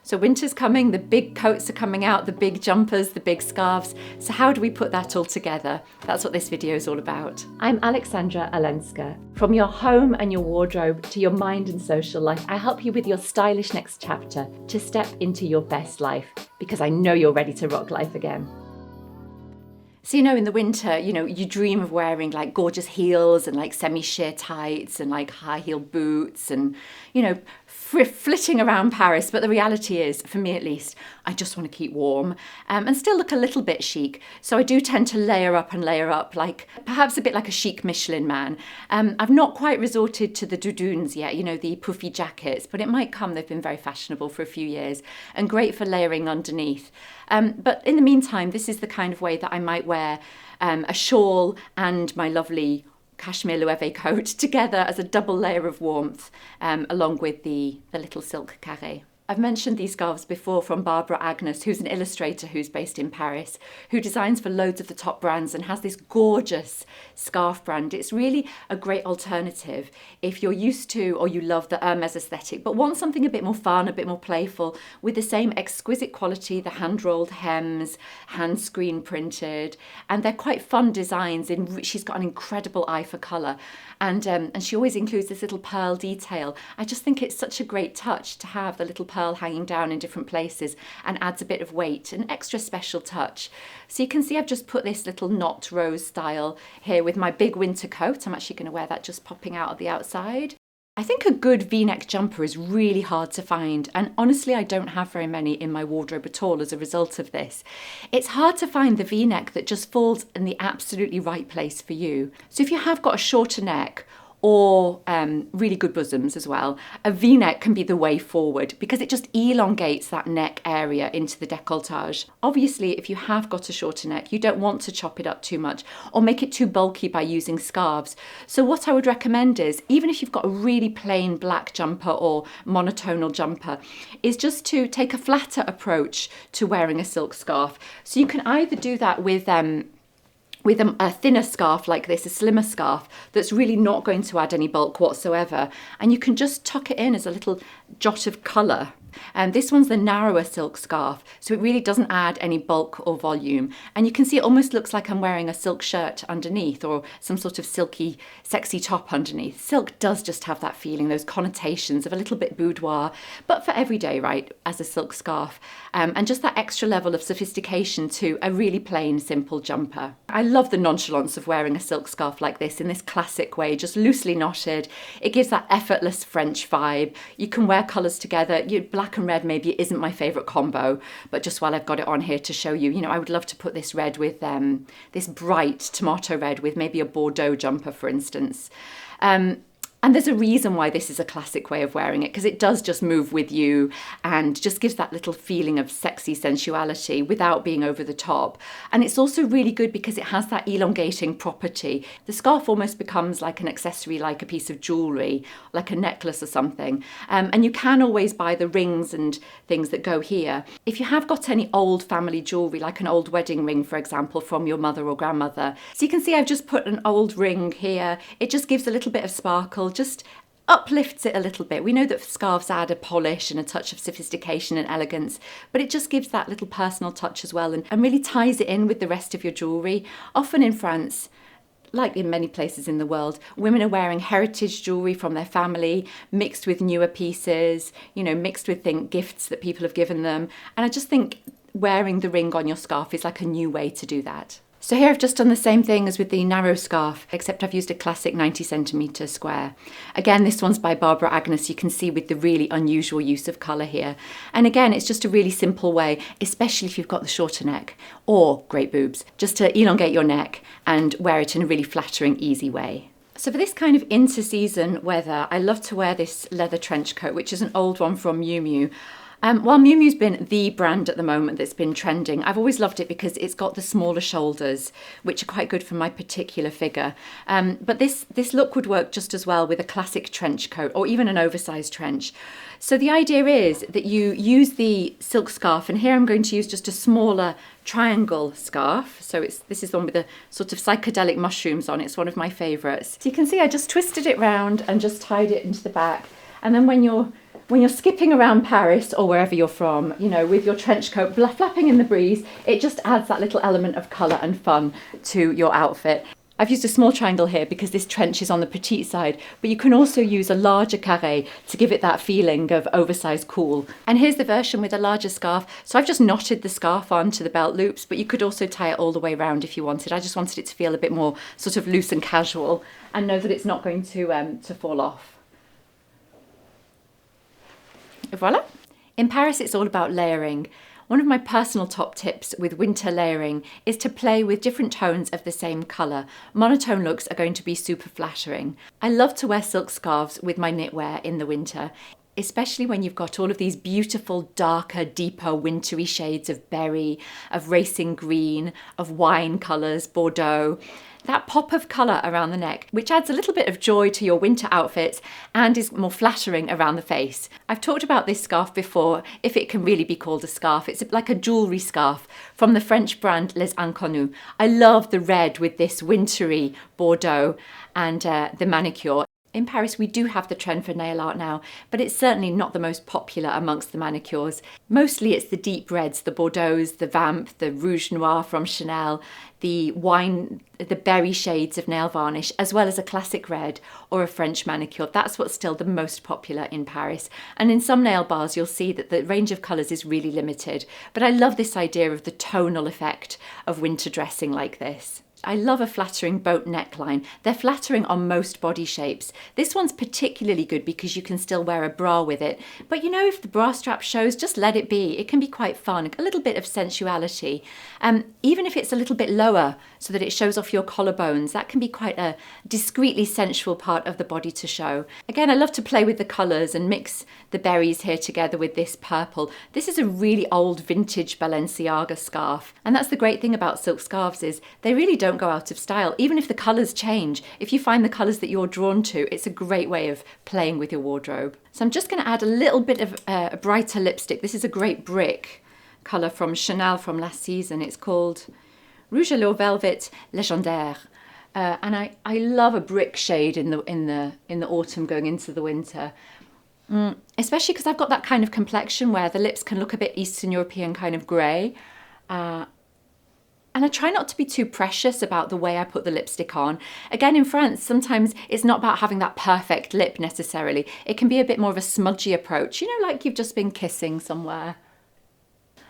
So winter's coming, the big coats are coming out, the big jumpers, the big scarves. So how do we put that all together? That's what this video is all about. I'm Aleksandra Olenska. From your home and your wardrobe to your mind and social life, I help you with your stylish next chapter to step into your best life, because I know you're ready to rock life again. So, in the winter, you dream of wearing like gorgeous heels and like semi-sheer tights and like high heel boots and, flitting around Paris. But the reality is, for me at least, I just want to keep warm and still look a little bit chic. So I do tend to layer up, like perhaps a bit like a chic Michelin man. I've not quite resorted to the doudounes yet, the puffy jackets, but it might come. They've been very fashionable for a few years and great for layering underneath. But in the meantime, this is the kind of way that I might wear a shawl and my lovely cashmere Loewe coat together as a double layer of warmth, along with the little silk carré. I've mentioned these scarves before from Barbara Agnes, who's an illustrator who's based in Paris, who designs for loads of the top brands and has this gorgeous scarf brand. It's really a great alternative if you're used to or you love the Hermes aesthetic, but want something a bit more fun, a bit more playful, with the same exquisite quality, the hand-rolled hems, hand screen printed, and they're quite fun designs. She's got an incredible eye for colour, and she always includes this little pearl detail. I just think it's such a great touch to have the little pearl hanging down in different places, and adds a bit of weight, an extra special touch. So you can see I've just put this little knot rose style here with my big winter coat. I'm actually going to wear that just popping out at the outside. I think a good V-neck jumper is really hard to find, and honestly I don't have very many in my wardrobe at all as a result of this. It's hard to find the V-neck that just falls in the absolutely right place for you. So if you have got a shorter neck, or really good bosoms as well, a V-neck can be the way forward because it just elongates that neck area into the décolletage. Obviously, if you have got a shorter neck, you don't want to chop it up too much or make it too bulky by using scarves. So what I would recommend is, even if you've got a really plain black jumper or monotonal jumper, is just to take a flatter approach to wearing a silk scarf. So you can either do that with a thinner scarf like this, a slimmer scarf that's really not going to add any bulk whatsoever, and you can just tuck it in as a little jot of colour. And this one's the narrower silk scarf, so it really doesn't add any bulk or volume. And you can see it almost looks like I'm wearing a silk shirt underneath or some sort of silky, sexy top underneath. Silk does just have that feeling, those connotations of a little bit boudoir, but for every day, right, as a silk scarf. And just that extra level of sophistication to a really plain, simple jumper. I love the nonchalance of wearing a silk scarf like this in this classic way, just loosely knotted. It gives that effortless French vibe. You can wear colours together. Black and red maybe isn't my favourite combo, but just while I've got it on here to show you, I would love to put this red with this bright tomato red with maybe a Bordeaux jumper, for instance. And there's a reason why this is a classic way of wearing it, because it does just move with you and just gives that little feeling of sexy sensuality without being over the top. And it's also really good because it has that elongating property. The scarf almost becomes like an accessory, like a piece of jewellery, like a necklace or something. And you can always buy the rings and things that go here. If you have got any old family jewellery, like an old wedding ring, for example, from your mother or grandmother. So you can see I've just put an old ring here. It just gives a little bit of sparkle, just uplifts it a little bit. We know that scarves add a polish and a touch of sophistication and elegance, but it just gives that little personal touch as well, and really ties it in with the rest of your jewellery. Often in France, like in many places in the world, women are wearing heritage jewellery from their family, mixed with newer pieces, mixed with gifts that people have given them. And I just think wearing the ring on your scarf is like a new way to do that. So here I've just done the same thing as with the narrow scarf, except I've used a classic 90cm square. Again, this one's by Barbara Agnes. You can see with the really unusual use of colour here. And again, it's just a really simple way, especially if you've got the shorter neck or great boobs, just to elongate your neck and wear it in a really flattering, easy way. So for this kind of inter-season weather, I love to wear this leather trench coat, which is an old one from Miu Miu. While Miu Miu's been the brand at the moment that's been trending, I've always loved it because it's got the smaller shoulders, which are quite good for my particular figure. But this look would work just as well with a classic trench coat or even an oversized trench. So the idea is that you use the silk scarf, and here I'm going to use just a smaller triangle scarf. So this is the one with the sort of psychedelic mushrooms on it. It's one of my favourites. So you can see I just twisted it round and just tied it into the back. And then when you're when you're skipping around Paris or wherever you're from, you know, with your trench coat flapping in the breeze, it just adds that little element of colour and fun to your outfit. I've used a small triangle here because this trench is on the petite side, but you can also use a larger carré to give it that feeling of oversized cool. And here's the version with a larger scarf. So I've just knotted the scarf onto the belt loops, but you could also tie it all the way around if you wanted. I just wanted it to feel a bit more sort of loose and casual, and know that it's not going to fall off. Voila! In Paris, it's all about layering. One of my personal top tips with winter layering is to play with different tones of the same colour. Monotone looks are going to be super flattering. I love to wear silk scarves with my knitwear in the winter, especially when you've got all of these beautiful, darker, deeper, wintry shades of berry, of racing green, of wine colours, Bordeaux. That pop of colour around the neck, which adds a little bit of joy to your winter outfits and is more flattering around the face. I've talked about this scarf before, if it can really be called a scarf. It's like a jewellery scarf from the French brand Les Inconnus. I love the red with this wintry Bordeaux and the manicure. In Paris, we do have the trend for nail art now, but it's certainly not the most popular amongst the manicures. Mostly it's the deep reds, the Bordeaux, the Vamp, the Rouge Noir from Chanel, the wine, the berry shades of nail varnish, as well as a classic red or a French manicure. That's what's still the most popular in Paris. And in some nail bars, you'll see that the range of colours is really limited. But I love this idea of the tonal effect of winter dressing like this. I love a flattering boat neckline. They're flattering on most body shapes. This one's particularly good because you can still wear a bra with it. But you know, if the bra strap shows, just let it be. It can be quite fun, a little bit of sensuality. Even if it's a little bit lower so that it shows off your collarbones, that can be quite a discreetly sensual part of the body to show. Again, I love to play with the colours and mix the berries here together with this purple. This is a really old vintage Balenciaga scarf. And that's the great thing about silk scarves is they really don't go out of style. Even if the colours change, if you find the colours that you're drawn to, it's a great way of playing with your wardrobe. So I'm just going to add a little bit of a brighter lipstick. This is a great brick colour from Chanel from last season. It's called Rouge à l'eau Velvet Légendaire. And I love a brick shade in the autumn going into the winter. Especially because I've got that kind of complexion where the lips can look a bit Eastern European kind of grey. And I try not to be too precious about the way I put the lipstick on. Again, in France, sometimes it's not about having that perfect lip necessarily. It can be a bit more of a smudgy approach, you know, like you've just been kissing somewhere.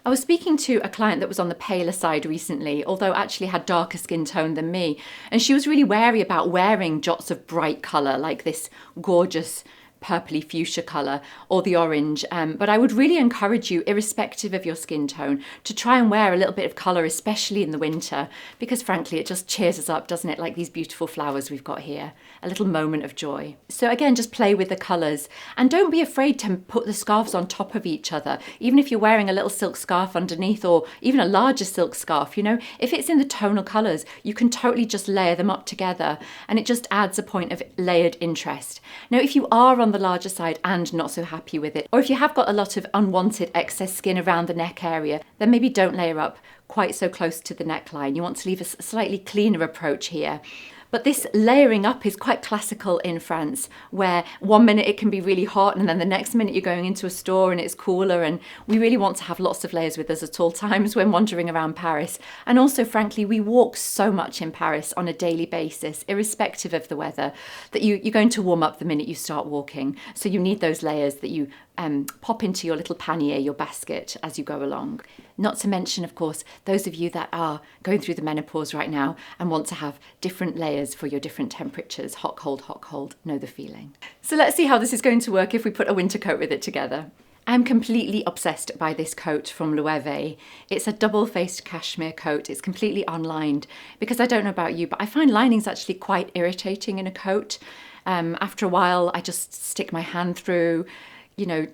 I was speaking to a client that was on the paler side recently, although actually had darker skin tone than me. And she was really wary about wearing dots of bright colour like this gorgeous purpley fuchsia colour or the orange, but I would really encourage you, irrespective of your skin tone, to try and wear a little bit of colour, especially in the winter, because frankly it just cheers us up, doesn't it? Like these beautiful flowers we've got here, a little moment of joy. So again, just play with the colours and don't be afraid to put the scarves on top of each other, even if you're wearing a little silk scarf underneath or even a larger silk scarf. You know, if it's in the tonal colours, you can totally just layer them up together and it just adds a point of layered interest. Now, if you are on the larger side and not so happy with it, or if you have got a lot of unwanted excess skin around the neck area, then maybe don't layer up quite so close to the neckline. You want to leave a slightly cleaner approach here. But this layering up is quite classical in France, where one minute it can be really hot and then the next minute you're going into a store and it's cooler, and we really want to have lots of layers with us at all times when wandering around Paris. And also, frankly, we walk so much in Paris on a daily basis, irrespective of the weather, that you're going to warm up the minute you start walking. So you need those layers that you pop into your little pannier, your basket, as you go along. Not to mention, of course, those of you that are going through the menopause right now and want to have different layers for your different temperatures. Hot, cold, know the feeling. So let's see how this is going to work if we put a winter coat with it together. I'm completely obsessed by this coat from Loewe. It's a double-faced cashmere coat. It's completely unlined because I don't know about you, but I find linings actually quite irritating in a coat. After a while, I just stick my hand through, you know,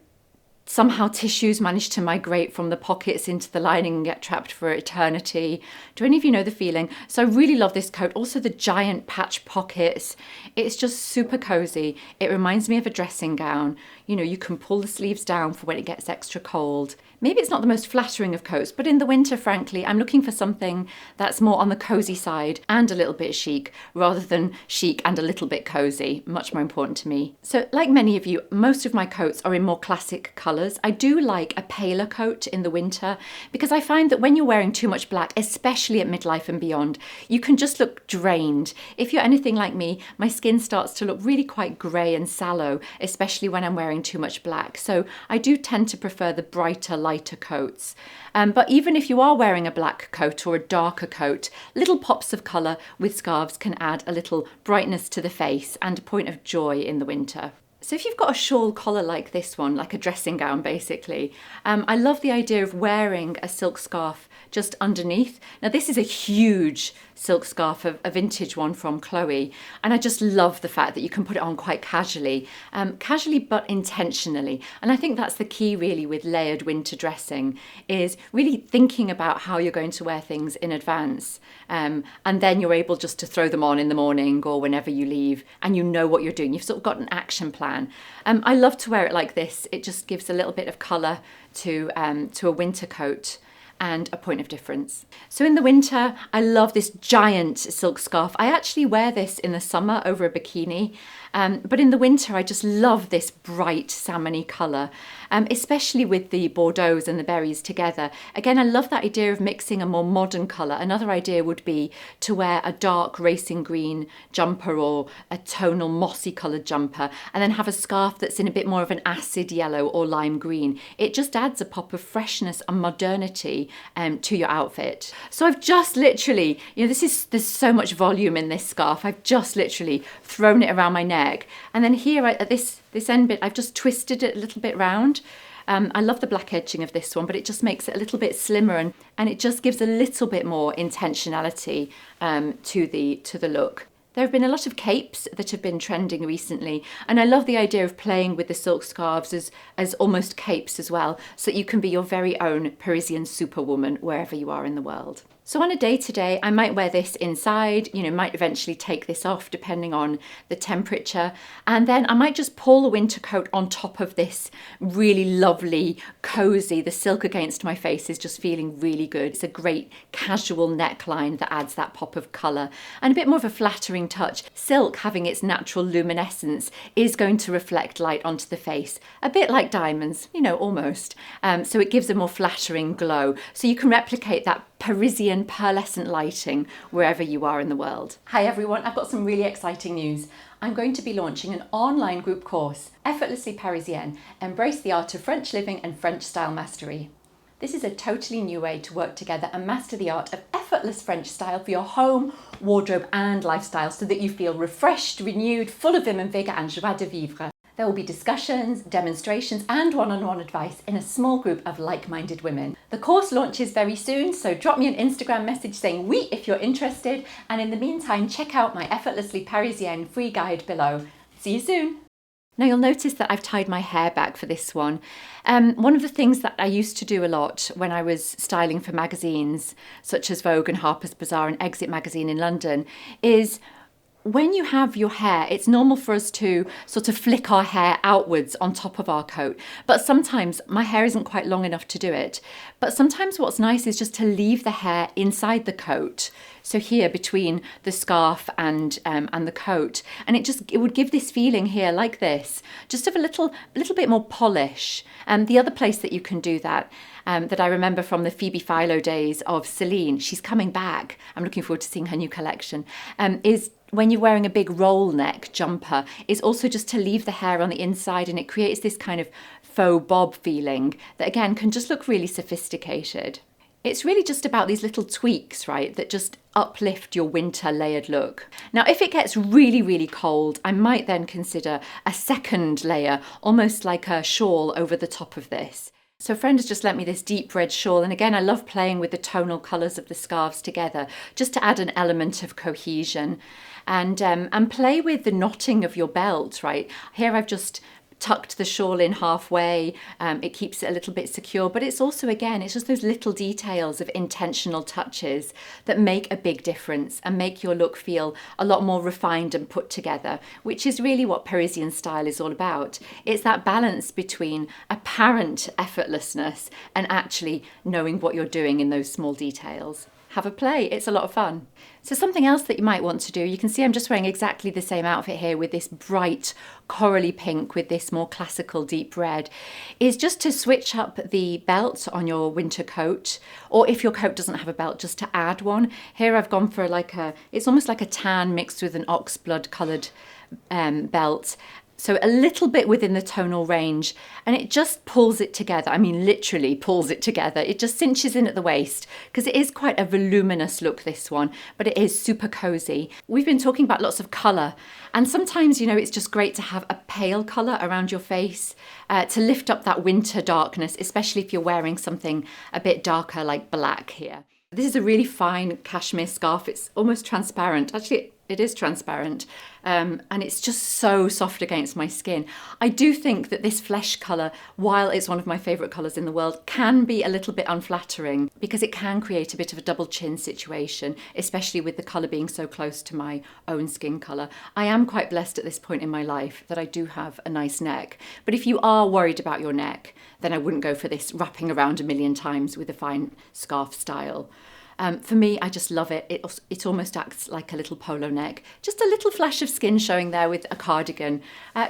somehow tissues manage to migrate from the pockets into the lining and get trapped for eternity. Do any of you know the feeling? So I really love this coat. Also the giant patch pockets. It's just super cozy. It reminds me of a dressing gown. You know, you can pull the sleeves down for when it gets extra cold. Maybe it's not the most flattering of coats, but in the winter, frankly, I'm looking for something that's more on the cozy side and a little bit chic, rather than chic and a little bit cozy. Much more important to me. So like many of you, most of my coats are in more classic colours. I do like a paler coat in the winter because I find that when you're wearing too much black, especially at midlife and beyond, you can just look drained. If you're anything like me, my skin starts to look really quite grey and sallow, especially when I'm wearing too much black. So I do tend to prefer the brighter, lighter coats. But even if you are wearing a black coat or a darker coat, little pops of colour with scarves can add a little brightness to the face and a point of joy in the winter. So if you've got a shawl collar like this one, like a dressing gown basically, I love the idea of wearing a silk scarf just underneath. Now this is a huge silk scarf, a vintage one from Chloe, and I just love the fact that you can put it on quite casually, but intentionally. And I think that's the key really with layered winter dressing, is really thinking about how you're going to wear things in advance, and then you're able just to throw them on in the morning or whenever you leave, and you know what you're doing. You've sort of got an action plan. I love to wear it like this. It just gives a little bit of colour to a winter coat and a point of difference. So in the winter, I love this giant silk scarf. I actually wear this in the summer over a bikini, but in the winter, I just love this bright salmony colour, especially with the Bordeauxs and the berries together. Again, I love that idea of mixing a more modern colour. Another idea would be to wear a dark racing green jumper or a tonal mossy coloured jumper, and then have a scarf that's in a bit more of an acid yellow or lime green. It just adds a pop of freshness and modernity to your outfit. So I've just literally, there's so much volume in this scarf. I've just literally thrown it around my neck, and then here at this end bit, I've just twisted it a little bit round. I love the black edging of this one, but it just makes it a little bit slimmer, and it just gives a little bit more intentionality to the look. There have been a lot of capes that have been trending recently, and I love the idea of playing with the silk scarves as almost capes as well, so that you can be your very own Parisian superwoman wherever you are in the world. So on a day-to-day, I might wear this inside, might eventually take this off depending on the temperature. And then I might just pull the winter coat on top of this really lovely, cozy, the silk against my face is just feeling really good. It's a great casual neckline that adds that pop of colour and a bit more of a flattering touch. Silk, having its natural luminescence, is going to reflect light onto the face, a bit like diamonds, almost. So it gives a more flattering glow. So you can replicate that Parisian pearlescent lighting wherever you are in the world. Hi everyone, I've got some really exciting news. I'm going to be launching an online group course, Effortlessly Parisienne, Embrace the Art of French Living and French Style Mastery. This is a totally new way to work together and master the art of effortless French style for your home, wardrobe and lifestyle, so that you feel refreshed, renewed, full of vim and vigour and joie de vivre. There will be discussions, demonstrations and one-on-one advice in a small group of like-minded women. The course launches very soon, so drop me an Instagram message saying oui if you're interested, and in the meantime check out my Effortlessly Parisienne free guide below. See you soon! Now you'll notice that I've tied my hair back for this one. One of the things that I used to do a lot when I was styling for magazines such as Vogue and Harper's Bazaar and Exit magazine in London is when you have your hair, it's normal for us to sort of flick our hair outwards on top of our coat. But sometimes my hair isn't quite long enough to do it. But sometimes what's nice is just to leave the hair inside the coat. So here between the scarf and the coat. And it would give this feeling here like this, just of a little bit more polish. And the other place that you can do that, that I remember from the Phoebe Philo days of Celine, she's coming back, I'm looking forward to seeing her new collection, is when you're wearing a big roll neck jumper, is also just to leave the hair on the inside, and it creates this kind of faux bob feeling that again can just look really sophisticated. It's really just about these little tweaks, right, that just uplift your winter layered look. Now, if it gets really, really cold, I might then consider a second layer, almost like a shawl over the top of this. So a friend has just lent me this deep red shawl, and again I love playing with the tonal colours of the scarves together just to add an element of cohesion, and play with the knotting of your belt, right? Here I've just tucked the shawl in halfway. It keeps it a little bit secure, but it's also, again, it's just those little details of intentional touches that make a big difference and make your look feel a lot more refined and put together, which is really what Parisian style is all about. It's that balance between apparent effortlessness and actually knowing what you're doing in those small details. Have a play, it's a lot of fun. So something else that you might want to do, you can see I'm just wearing exactly the same outfit here with this bright corally pink with this more classical deep red, is just to switch up the belt on your winter coat, or if your coat doesn't have a belt, just to add one. Here I've gone for it's almost like a tan mixed with an oxblood coloured belt. So a little bit within the tonal range, and it just pulls it together. I mean, literally pulls it together. It just cinches in at the waist because it is quite a voluminous look, this one, but it is super cozy. We've been talking about lots of colour, and sometimes, you know, it's just great to have a pale colour around your face to lift up that winter darkness, especially if you're wearing something a bit darker like black here. This is a really fine cashmere scarf. It's almost transparent. Actually, it is transparent, and it's just so soft against my skin. I do think that this flesh colour, while it's one of my favourite colours in the world, can be a little bit unflattering because it can create a bit of a double chin situation, especially with the colour being so close to my own skin colour. I am quite blessed at this point in my life that I do have a nice neck, but if you are worried about your neck, then I wouldn't go for this wrapping around a million times with a fine scarf style. For me, I just love it. It almost acts like a little polo neck. Just a little flash of skin showing there with a cardigan.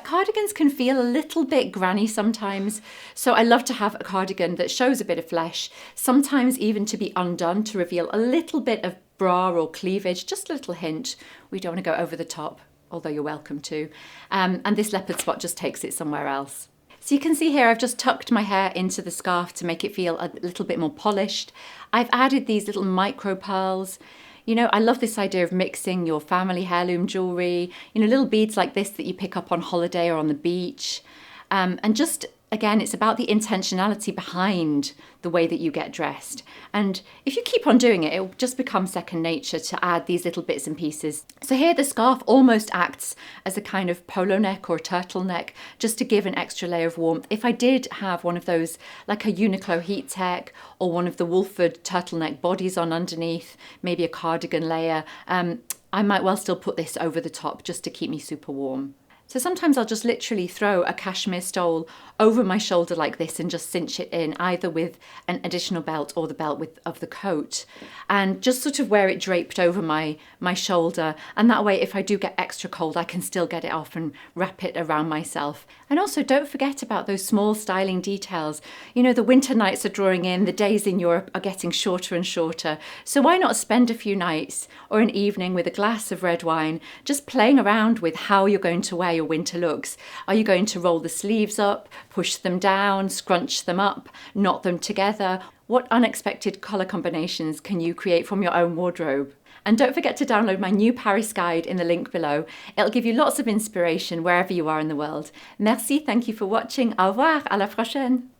Cardigans can feel a little bit granny sometimes, so I love to have a cardigan that shows a bit of flesh, sometimes even to be undone to reveal a little bit of bra or cleavage, just a little hint. We don't want to go over the top, although you're welcome to. And this leopard spot just takes it somewhere else. So you can see here I've just tucked my hair into the scarf to make it feel a little bit more polished. I've added these little micro pearls. You know, I love this idea of mixing your family heirloom jewellery, you know, little beads like this that you pick up on holiday or on the beach. And just, again, it's about the intentionality behind the way that you get dressed. And if you keep on doing it, it will just become second nature to add these little bits and pieces. So here the scarf almost acts as a kind of polo neck or turtleneck, just to give an extra layer of warmth. If I did have one of those, like a Uniqlo heat tech or one of the Wolford turtleneck bodies on underneath, maybe a cardigan layer, I might well still put this over the top just to keep me super warm. So sometimes I'll just literally throw a cashmere stole over my shoulder like this and just cinch it in, either with an additional belt or the belt of the coat, and just sort of wear it draped over my shoulder. And that way, if I do get extra cold, I can still get it off and wrap it around myself. And also, don't forget about those small styling details. You know, the winter nights are drawing in, the days in Europe are getting shorter and shorter. So why not spend a few nights or an evening with a glass of red wine, just playing around with how you're going to wear your winter looks. Are you going to roll the sleeves up, push them down, scrunch them up, knot them together? What unexpected colour combinations can you create from your own wardrobe? And don't forget to download my new Paris guide in the link below. It'll give you lots of inspiration wherever you are in the world. Merci, thank you for watching. Au revoir, à la prochaine.